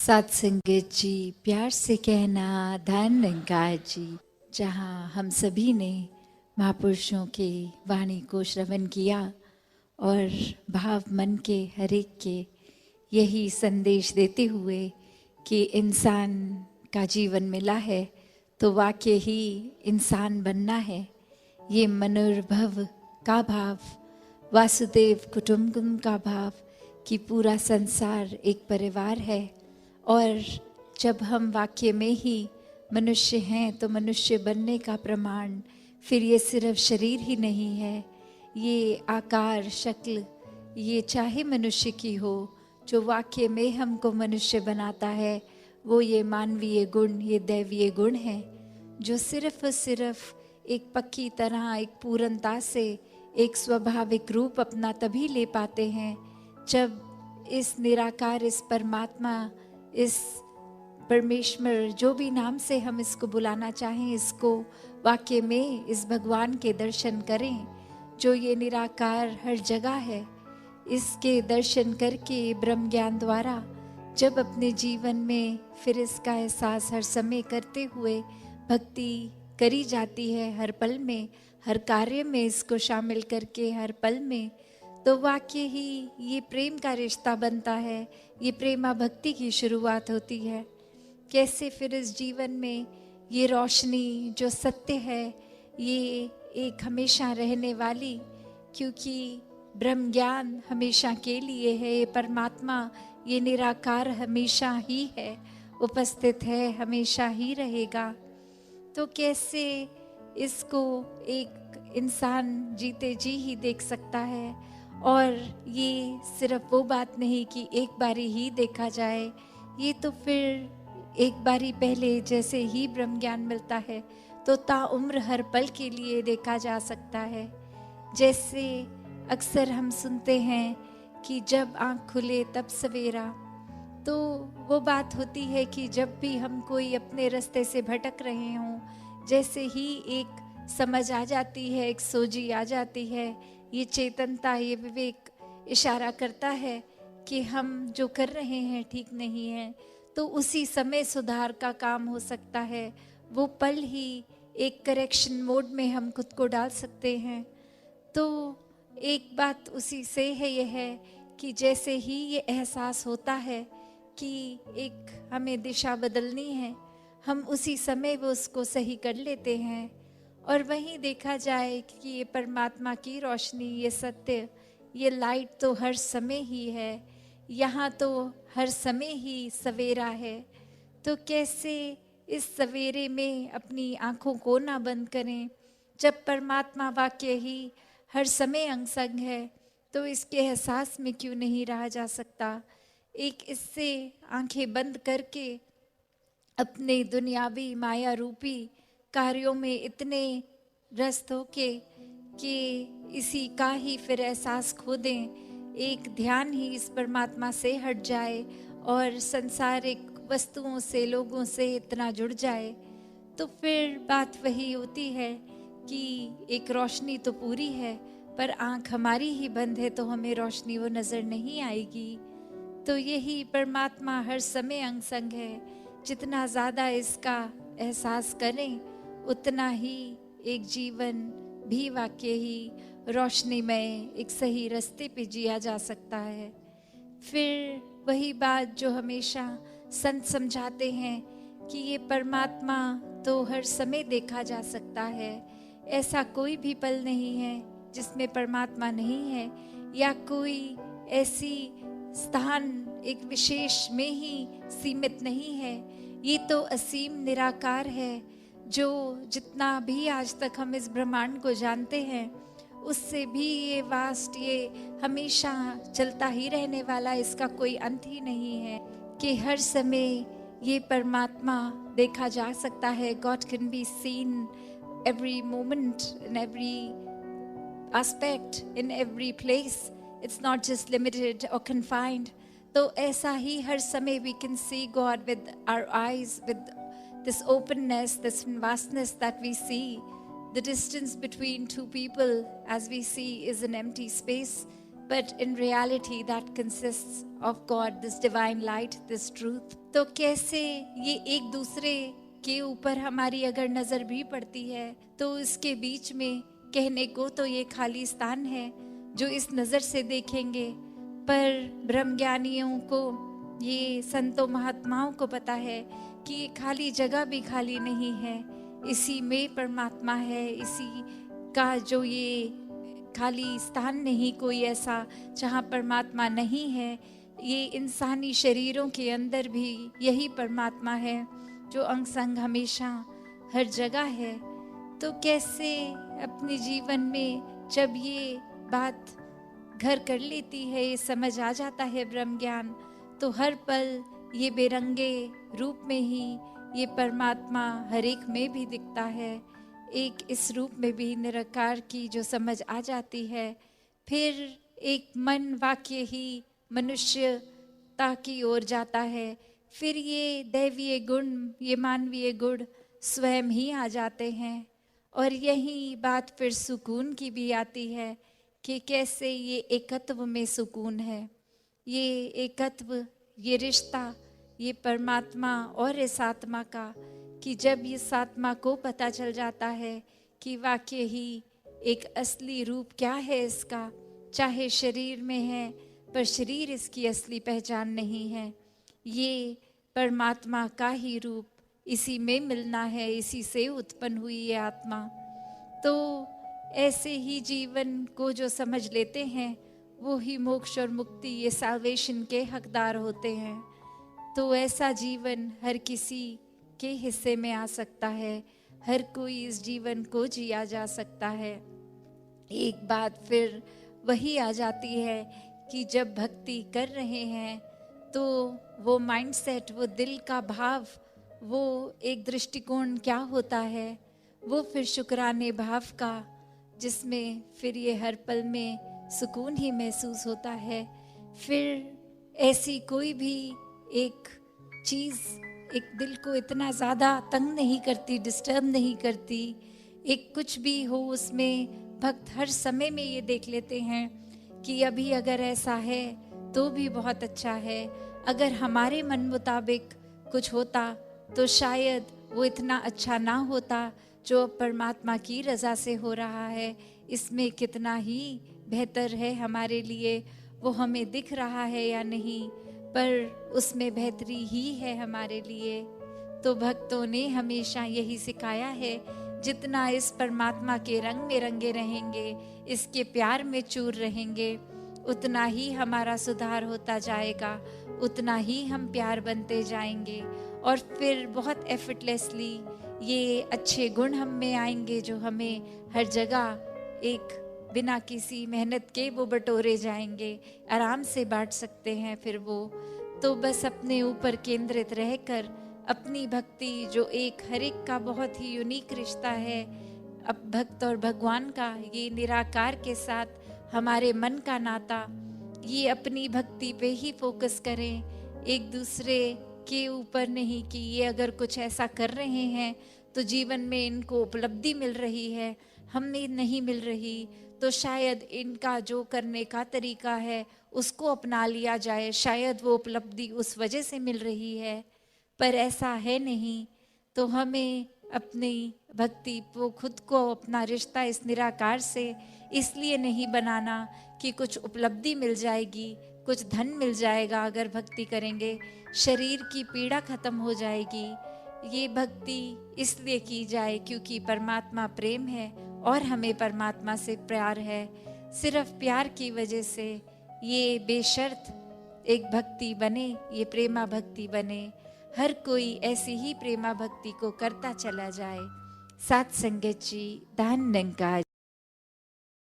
सत्संगत जी, प्यार से कहना धन निरंकार जी। जहाँ हम सभी ने महापुरुषों के वाणी को श्रवण किया और भाव मन के हर एक के यही संदेश देते हुए कि इंसान का जीवन मिला है तो वाकई ही इंसान बनना है। ये मनोर्भव का भाव, वासुदेव कुटुंबकम का भाव कि पूरा संसार एक परिवार है। और जब हम वाक्य में ही मनुष्य हैं तो मनुष्य बनने का प्रमाण फिर ये सिर्फ शरीर ही नहीं है, ये आकार शक्ल, ये चाहे मनुष्य की हो, जो वाक्य में हमको मनुष्य बनाता है वो ये मानवीय गुण, ये दैवीय गुण है, जो सिर्फ और सिर्फ एक पक्की तरह, एक पूर्णता से एक स्वाभाविक रूप अपना तभी ले पाते हैं जब इस निराकार, इस परमात्मा, इस परमेश्वर, जो भी नाम से हम इसको बुलाना चाहें, इसको वाक्य में इस भगवान के दर्शन करें जो ये निराकार हर जगह है। इसके दर्शन करके ब्रह्म ज्ञान द्वारा जब अपने जीवन में फिर इसका एहसास हर समय करते हुए भक्ति करी जाती है, हर पल में, हर कार्य में इसको शामिल करके हर पल में, तो वाक्य ही ये प्रेम का रिश्ता बनता है, ये प्रेमा भक्ति की शुरुआत होती है। कैसे फिर इस जीवन में ये रोशनी जो सत्य है, ये एक हमेशा रहने वाली, क्योंकि ब्रह्म ज्ञान हमेशा के लिए है, ये परमात्मा, ये निराकार हमेशा ही है, उपस्थित है, हमेशा ही रहेगा। तो कैसे इसको एक इंसान जीते जी ही देख सकता है। और ये सिर्फ वो बात नहीं कि एक बारी ही देखा जाए, ये तो फिर एक बारी पहले जैसे ही ब्रह्म ज्ञान मिलता है तो ताउम्र हर पल के लिए देखा जा सकता है। जैसे अक्सर हम सुनते हैं कि जब आँख खुले तब सवेरा, तो वो बात होती है कि जब भी हम कोई अपने रास्ते से भटक रहे हों, जैसे ही एक समझ आ जाती है, एक सोझी आ जाती है, ये चेतनता, ये विवेक इशारा करता है कि हम जो कर रहे हैं ठीक नहीं है, तो उसी समय सुधार का काम हो सकता है। वो पल ही एक करेक्शन मोड में हम खुद को डाल सकते हैं। तो एक बात उसी से है, यह है कि जैसे ही ये एहसास होता है कि एक हमें दिशा बदलनी है, हम उसी समय वो उसको सही कर लेते हैं। और वहीं देखा जाए कि ये परमात्मा की रोशनी, ये सत्य, ये लाइट तो हर समय ही है, यहाँ तो हर समय ही सवेरा है। तो कैसे इस सवेरे में अपनी आँखों को ना बंद करें, जब परमात्मा वाक्य ही हर समय अंग संग है, तो इसके एहसास में क्यों नहीं रहा जा सकता। एक इससे आंखें बंद करके अपने दुनियावी माया रूपी कार्यों में इतने व्यस्त होके कि इसी का ही फिर एहसास खो दें, एक ध्यान ही इस परमात्मा से हट जाए और संसारिक वस्तुओं से, लोगों से इतना जुड़ जाए, तो फिर बात वही होती है कि एक रोशनी तो पूरी है पर आँख हमारी ही बंद है, तो हमें रोशनी वो नज़र नहीं आएगी। तो यही परमात्मा हर समय अंग संग है, जितना ज़्यादा इसका एहसास करें उतना ही एक जीवन भी वाकई ही रोशनीमय, एक सही रास्ते पे जिया जा सकता है। फिर वही बात जो हमेशा संत समझाते हैं कि ये परमात्मा तो हर समय देखा जा सकता है, ऐसा कोई भी पल नहीं है जिसमें परमात्मा नहीं है, या कोई ऐसी स्थान एक विशेष में ही सीमित नहीं है। ये तो असीम निराकार है, जो जितना भी आज तक हम इस ब्रह्मांड को जानते हैं उससे भी ये वास्ट, ये हमेशा चलता ही रहने वाला, इसका कोई अंत ही नहीं है, कि हर समय ये परमात्मा देखा जा सकता है। God can be seen every moment, in every aspect, in every place. It's not just limited or confined. तो ऐसा ही हर समय we can see God with our eyes, with this openness, this vastness that we see. The distance between two people, as we see, is an empty space. but in reality that consists of God, this divine light, this truth. तो कैसे ये एक दूसरे के ऊपर हमारी अगर नजर भी पड़ती है तो इसके बीच में कहने को तो ये खाली स्थान है जो इस नजर से देखेंगे, पर ब्रह्मज्ञानियों को, ये संतों महात्माओं को पता है कि ये खाली जगह भी खाली नहीं है, इसी में परमात्मा है, इसी का जो ये खाली स्थान नहीं कोई ऐसा जहाँ परमात्मा नहीं है। ये इंसानी शरीरों के अंदर भी यही परमात्मा है जो अंग संग हमेशा हर जगह है। तो कैसे अपने जीवन में जब ये बात घर कर लेती है, ये समझ आ जाता है ब्रह्म ज्ञान, तो हर पल ये बेरंगे रूप में ही ये परमात्मा हर एक में भी दिखता है। एक इस रूप में भी निराकार की जो समझ आ जाती है, फिर एक मन वाक्य ही मनुष्यता की ओर जाता है, फिर ये दैवीय गुण, ये मानवीय गुण स्वयं ही आ जाते हैं। और यही बात फिर सुकून की भी आती है कि कैसे ये एकत्व में सुकून है, ये एकत्व, ये रिश्ता, ये परमात्मा और इस आत्मा का, कि जब इस आत्मा को पता चल जाता है कि वाकई ही एक असली रूप क्या है इसका, चाहे शरीर में है पर शरीर इसकी असली पहचान नहीं है, ये परमात्मा का ही रूप, इसी में मिलना है, इसी से उत्पन्न हुई ये आत्मा। तो ऐसे ही जीवन को जो समझ लेते हैं वो ही मोक्ष और मुक्ति, ये सैल्वेशन के हकदार होते हैं। तो ऐसा जीवन हर किसी के हिस्से में आ सकता है, हर कोई इस जीवन को जिया जा सकता है। एक बात फिर वही आ जाती है कि जब भक्ति कर रहे हैं तो वो माइंडसेट, वो दिल का भाव, वो एक दृष्टिकोण क्या होता है, वो फिर शुक्राने भाव का, जिसमें फिर ये हर पल में सुकून ही महसूस होता है। फिर ऐसी कोई भी एक चीज़ एक दिल को इतना ज़्यादा तंग नहीं करती, डिस्टर्ब नहीं करती। एक कुछ भी हो उसमें भक्त हर समय में ये देख लेते हैं कि अभी अगर ऐसा है तो भी बहुत अच्छा है, अगर हमारे मन मुताबिक कुछ होता तो शायद वो इतना अच्छा ना होता जो परमात्मा की रज़ा से हो रहा है। इसमें कितना ही बेहतर है हमारे लिए, वो हमें दिख रहा है या नहीं, पर उसमें बेहतरी ही है हमारे लिए। तो भक्तों ने हमेशा यही सिखाया है, जितना इस परमात्मा के रंग में रंगे रहेंगे, इसके प्यार में चूर रहेंगे, उतना ही हमारा सुधार होता जाएगा, उतना ही हम प्यार बनते जाएंगे, और फिर बहुत एफर्टलेसली ये अच्छे गुण हम में आएंगे जो हमें हर जगह एक बिना किसी मेहनत के वो बटोरे जाएंगे, आराम से बांट सकते हैं फिर वो। तो बस अपने ऊपर केंद्रित रहकर अपनी भक्ति, जो एक हर एक का बहुत ही यूनिक रिश्ता है, अब भक्त और भगवान का, ये निराकार के साथ हमारे मन का नाता, ये अपनी भक्ति पे ही फोकस करें, एक दूसरे के ऊपर नहीं कि ये अगर कुछ ऐसा कर रहे हैं तो जीवन में इनको उपलब्धि मिल रही है, हमें नहीं मिल रही, तो शायद इनका जो करने का तरीका है उसको अपना लिया जाए, शायद वो उपलब्धि उस वजह से मिल रही है, पर ऐसा है नहीं। तो हमें अपनी भक्ति को, खुद को, अपना रिश्ता इस निराकार से इसलिए नहीं बनाना कि कुछ उपलब्धि मिल जाएगी, कुछ धन मिल जाएगा अगर भक्ति करेंगे, शरीर की पीड़ा खत्म हो जाएगी। ये भक्ति इसलिए की जाए क्योंकि परमात्मा प्रेम है और हमें परमात्मा से प्यार है। सिर्फ प्यार की वजह से ये बेशर्त एक भक्ति बने, ये प्रेमा भक्ति बने, हर कोई ऐसी ही प्रेमा भक्ति को करता चला जाए। सात संगत जी, धन निरंकार।